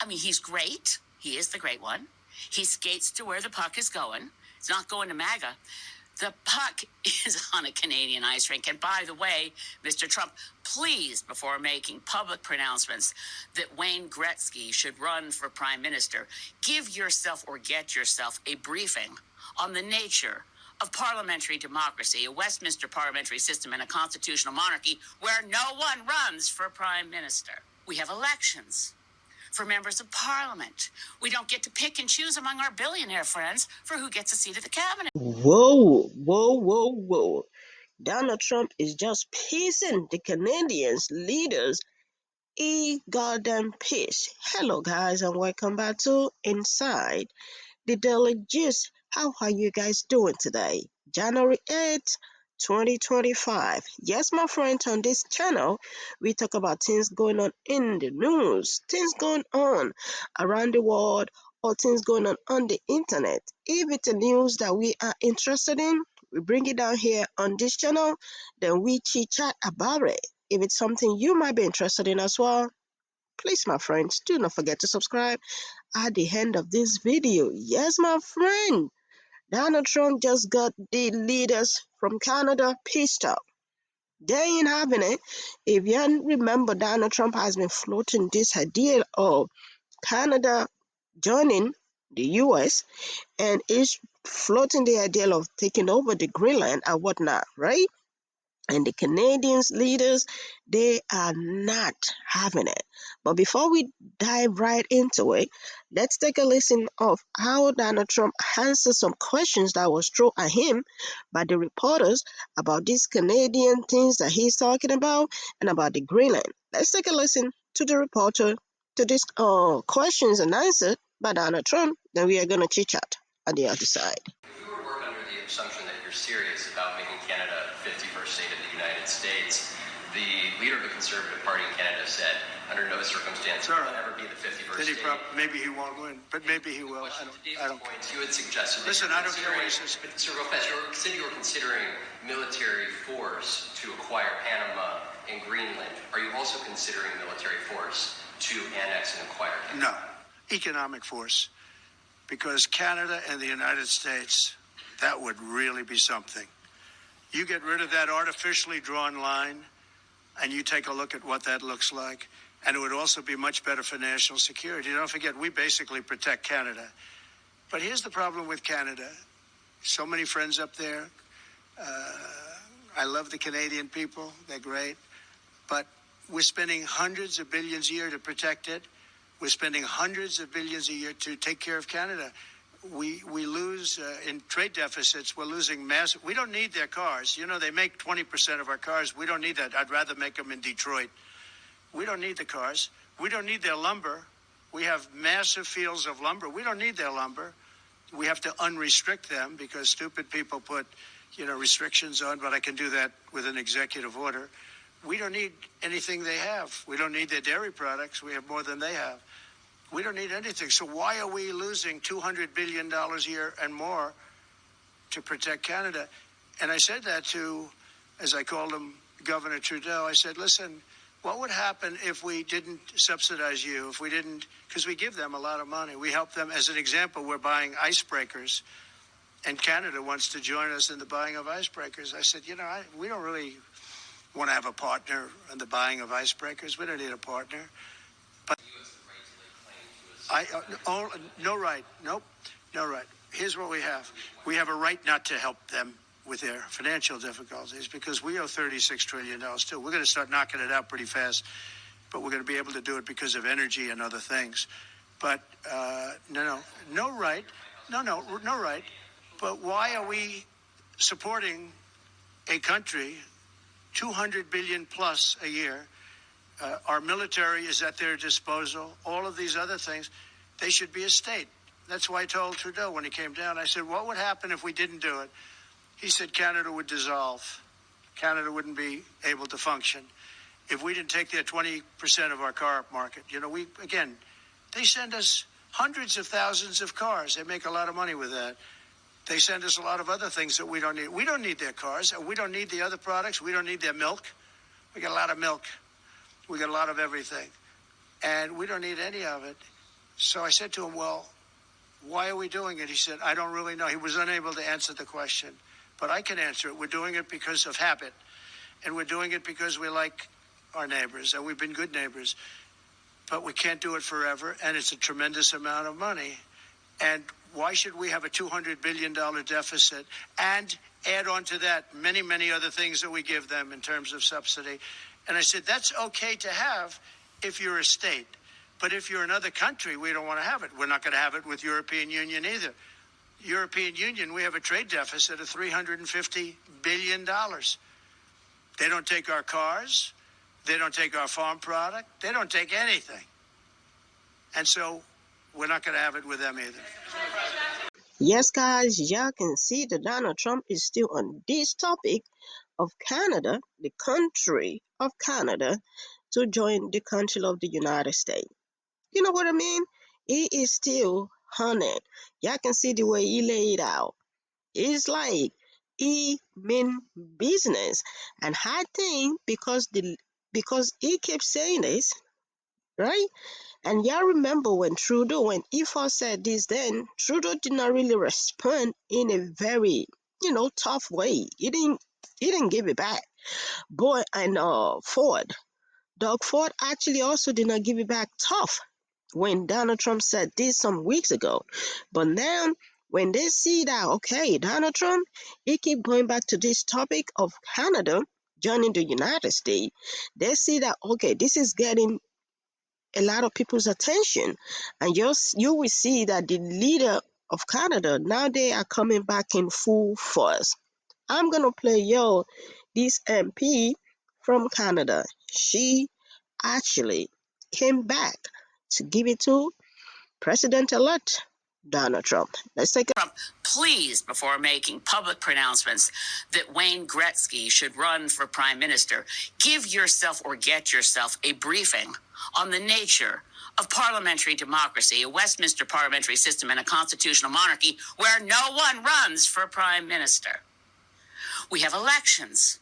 mean, he's great. He is the great one. He skates to where the puck is going. It's not going to MAGA. The puck is on a Canadian ice rink. And by the way, Mr. Trump, please, before making public pronouncements that Wayne Gretzky should run for prime minister, give yourself or get yourself a briefing on the nature of parliamentary democracy, a Westminster parliamentary system, and a constitutional monarchy where no one runs for prime minister. We have elections for members of parliament. We don't get to pick and choose among our billionaire friends for who gets a seat at the cabinet. Whoa, whoa, whoa, whoa. Donald Trump is just pissing the Canadians leaders. He goddamn pissed. Hello guys and welcome back to Inside the Daily Gist. How are you guys doing today? January 8th, 2025. Yes, my friends, on this channel, we talk about things going on in the news, things going on around the world, or things going on the internet. If it's a news that we are interested in, we bring it down here on this channel, then we chit chat about it. If it's something you might be interested in as well, please, my friends, do not forget to subscribe at the end of this video. Yes, my friend, Donald Trump just got the leaders from Canada pissed off. They ain't having it. If you remember, Donald Trump has been floating this idea of Canada joining the US and is floating the idea of taking over the Greenland and whatnot, right? And the Canadians leaders, they are not having it. But before we dive right into it, let's take a listen of how Donald Trump answered some questions that was thrown at him by the reporters about these Canadian things that he's talking about and about the Greenland. Let's take a listen to the reporter to these questions and answered by Donald Trump. Then we are going to chit chat on the other side. You were working under the assumption that you're serious about making Canada the 51st state of the United States. The leader of the Conservative Party in Canada said, under no circumstance will it ever be the 51st state. Maybe he won't win, but maybe he will. I don't. Points, you had suggested. Listen, I don't care what he says. Sir Lopez, you said you were considering military force to acquire Panama and Greenland. Are you also considering military force to annex and acquire Canada? No, economic force, because Canada and the United States, that would really be something. You get rid of that artificially drawn line, and you take a look at what that looks like, and it would also be much better for national security. Don't forget, we basically protect Canada. But here's the problem with Canada. So many friends up there. I love the Canadian people. They're great. But we're spending hundreds of billions a year to protect it. We're spending hundreds of billions a year to take care of Canada. We lose in trade deficits. We're losing massive. We don't need their cars. You know, they make 20% of our cars. We don't need that. I'd rather make them in Detroit. We don't need the cars. We don't need their lumber. We have massive fields of lumber. We don't need their lumber. We have to unrestrict them because stupid people put, restrictions on, but I can do that with an executive order. We don't need anything they have. We don't need their dairy products. We have more than they have. We don't need anything. So why are we losing $200 billion a year and more to protect Canada? And I said that to, as I called him, Governor Trudeau. I said, listen, what would happen if we didn't subsidize you, if we didn't, because we give them a lot of money. We help them. As an example, we're buying icebreakers, and Canada wants to join us in the buying of icebreakers. I said, we don't really want to have a partner in the buying of icebreakers. We don't need a partner. But no right. Nope. No right. Here's what we have. We have a right not to help them with their financial difficulties because we owe $36 trillion too. We're going to start knocking it out pretty fast, but we're going to be able to do it because of energy and other things. But no right. No right. But why are we supporting a country, $200 billion plus a year? Our military is at their disposal. All of these other things, they should be a state. That's why I told Trudeau when he came down, I said, what would happen if we didn't do it? He said Canada would dissolve. Canada wouldn't be able to function if we didn't take their 20% of our car market. They send us hundreds of thousands of cars. They make a lot of money with that. They send us a lot of other things that we don't need. We don't need their cars. We don't need the other products. We don't need their milk. We got a lot of milk. We got a lot of everything. And we don't need any of it. So I said to him, well, why are we doing it? He said, I don't really know. He was unable to answer the question, but I can answer it. We're doing it because of habit, and we're doing it because we like our neighbors, and we've been good neighbors, but we can't do it forever, and it's a tremendous amount of money. And why should we have a $200 billion deficit and add on to that many, many other things that we give them in terms of subsidy? And I said, that's okay to have if you're a state. But if you're another country, we don't want to have it. We're not going to have it with European Union either. European Union, we have a trade deficit of $350 billion. They don't take our cars. They don't take our farm product. They don't take anything. And so we're not going to have it with them either. Yes, guys, y'all can see that Donald Trump is still on this topic of Canada, the country of Canada, to join the country of the United States. You know what I mean? He is still on it. Y'all can see the way he laid out. It's like he mean business. And I think because he keeps saying this, right? And y'all remember when he first said this, then Trudeau did not really respond in a very, tough way. He didn't give it back. Boy, and Doug Ford actually also did not give it back tough when Donald Trump said this some weeks ago. But now, when they see that, okay, Donald Trump, he keep going back to this topic of Canada joining the United States, they see that, okay, this is getting a lot of people's attention. And you will see that the leader of Canada, now they are coming back in full force. I'm going to play this MP from Canada. She actually came back to give it to President-elect Donald Trump. Let's take a Trump, please, before making public pronouncements that Wayne Gretzky should run for prime minister, give yourself or get yourself a briefing on the nature of parliamentary democracy, a Westminster parliamentary system, and a constitutional monarchy where no one runs for prime minister. We have elections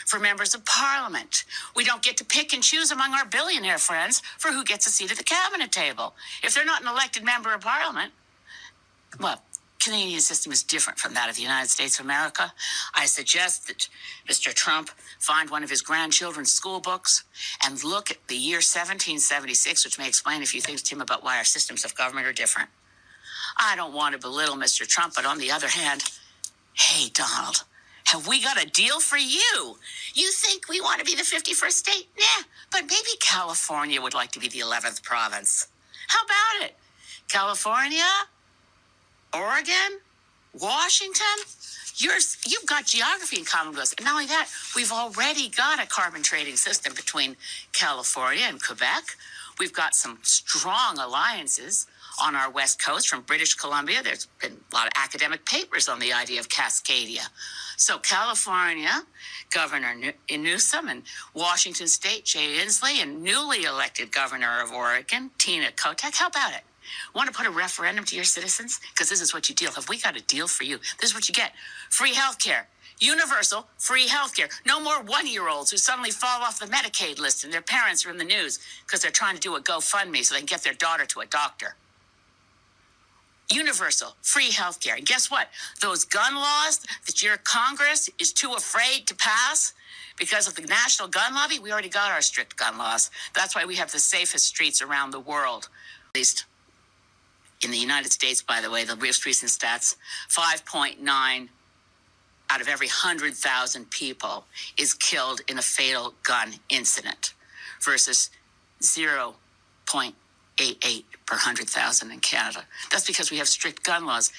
for members of parliament. We don't get to pick and choose among our billionaire friends for who gets a seat at the cabinet table. If they're not an elected member of parliament, well, Canadian system is different from that of the United States of America. I suggest that Mr. Trump find one of his grandchildren's school books and look at the year 1776, which may explain a few things to him about why our systems of government are different. I don't want to belittle Mr. Trump, but on the other hand, hey, Donald, have we got a deal for you? You think we want to be the 51st state? Nah, but maybe California would like to be the 11th province. How about it? California? Oregon, Washington, you've got geography in common with us. And not only that, we've already got a carbon trading system between California and Quebec. We've got some strong alliances on our west coast from British Columbia. There's been a lot of academic papers on the idea of Cascadia. So California, Governor Newsom, and Washington State, Jay Inslee, and newly elected Governor of Oregon, Tina Kotek. How about it? Want to put a referendum to your citizens? Because this is what you deal. Have we got a deal for you? This is what you get. Free health care. Universal free health care. No more one-year-olds who suddenly fall off the Medicaid list and their parents are in the news because they're trying to do a GoFundMe so they can get their daughter to a doctor. Universal free health care. And guess what? Those gun laws that your Congress is too afraid to pass because of the national gun lobby, we already got our strict gun laws. That's why we have the safest streets around the world. At least in the United States, by the way, the most recent stats, 5.9 out of every 100,000 people is killed in a fatal gun incident versus 0.88 per 100,000 in Canada. That's because we have strict gun laws.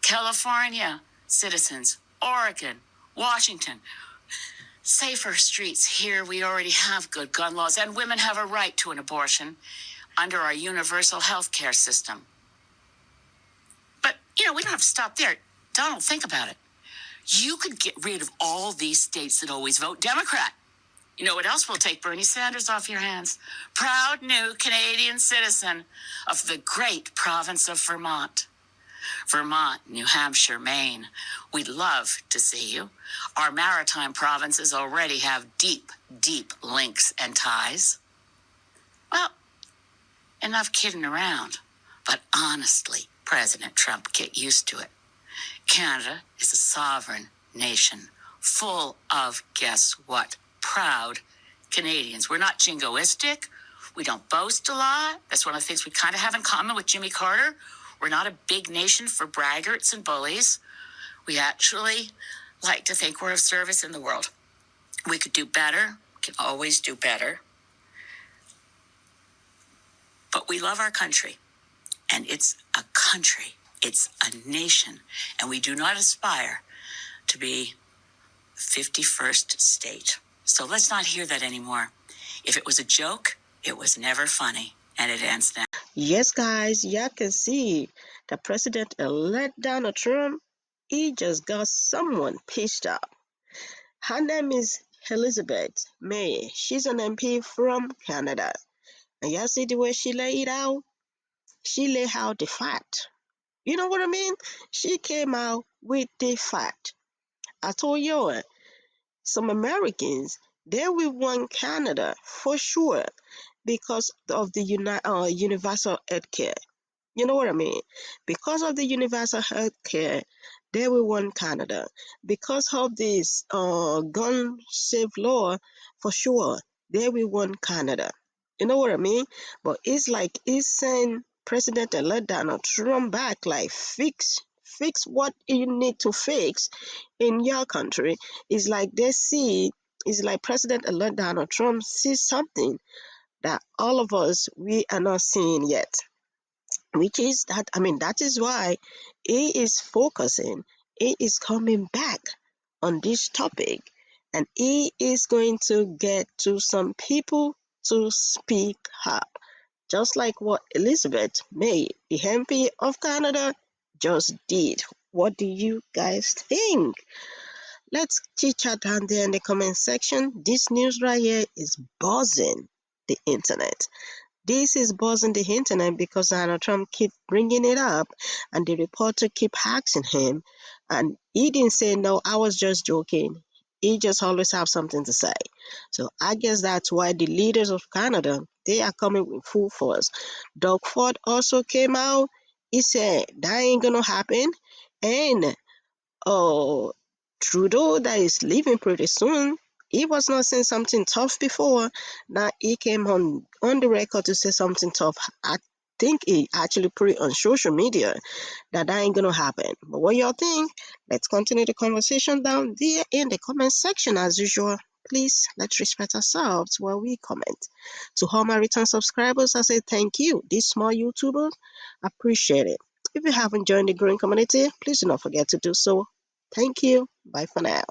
California citizens, Oregon, Washington, safer streets. Here we already have good gun laws, and women have a right to an abortion under our universal health care system. But, we don't have to stop there. Donald, think about it. You could get rid of all these states that always vote Democrat. You know what else will take Bernie Sanders off your hands? Proud new Canadian citizen of the great province of Vermont. Vermont, New Hampshire, Maine. We'd love to see you. Our maritime provinces already have deep, deep links and ties. Well, enough kidding around. But honestly, President Trump, get used to it. Canada is a sovereign nation full of, guess what, proud Canadians. We're not jingoistic. We don't boast a lot. That's one of the things we kind of have in common with Jimmy Carter. We're not a big nation for braggarts and bullies. We actually like to think we're of service in the world. We could do better, can always do better. But we love our country, and it's a country, it's a nation, and we do not aspire to be 51st state. So let's not hear that anymore. If it was a joke, it was never funny, and it ends now. Yes, guys, y'all can see the president-elect Donald Trump, he just got someone pissed off. Her name is Elizabeth May. She's an MP from Canada. And y'all see the way she lay it out? She lay out the fact. You know what I mean? She came out with the fact. I told you, some Americans, they will want Canada for sure because of the universal health care. You know what I mean? Because of the universal health care, they will want Canada. Because of this gun safe law, for sure, they will want Canada. You know what I mean? But it's like it's saying President-elect Donald Trump back, like fix what you need to fix in your country. It's like they see, it's like President-elect Donald Trump sees something that all of us we are not seeing yet, which is that, I mean, that is why he is focusing, he is coming back on this topic, and he is going to get to some people to speak up, just like what Elizabeth May, the MP of Canada, just did. What do you guys think? Let's chit chat down there in the comment section. This news right here is buzzing the internet. This is buzzing the internet because Donald Trump keep bringing it up, and the reporter keep asking him, and he didn't say no. I was just joking. He just always have something to say. So I guess that's why the leaders of Canada, they are coming with full force. Doug Ford also came out. He said that ain't gonna happen, and oh, Trudeau that is leaving pretty soon. He was not saying something tough before. Now he came on the record to say something tough. I think he actually put it on social media that ain't gonna happen. But what y'all think? Let's continue the conversation down there in the comment section as usual. Please let's respect ourselves while we comment. To all my return subscribers, I say thank you. These small YouTubers, appreciate it. If you haven't joined the growing community, please do not forget to do so. Thank you. Bye for now.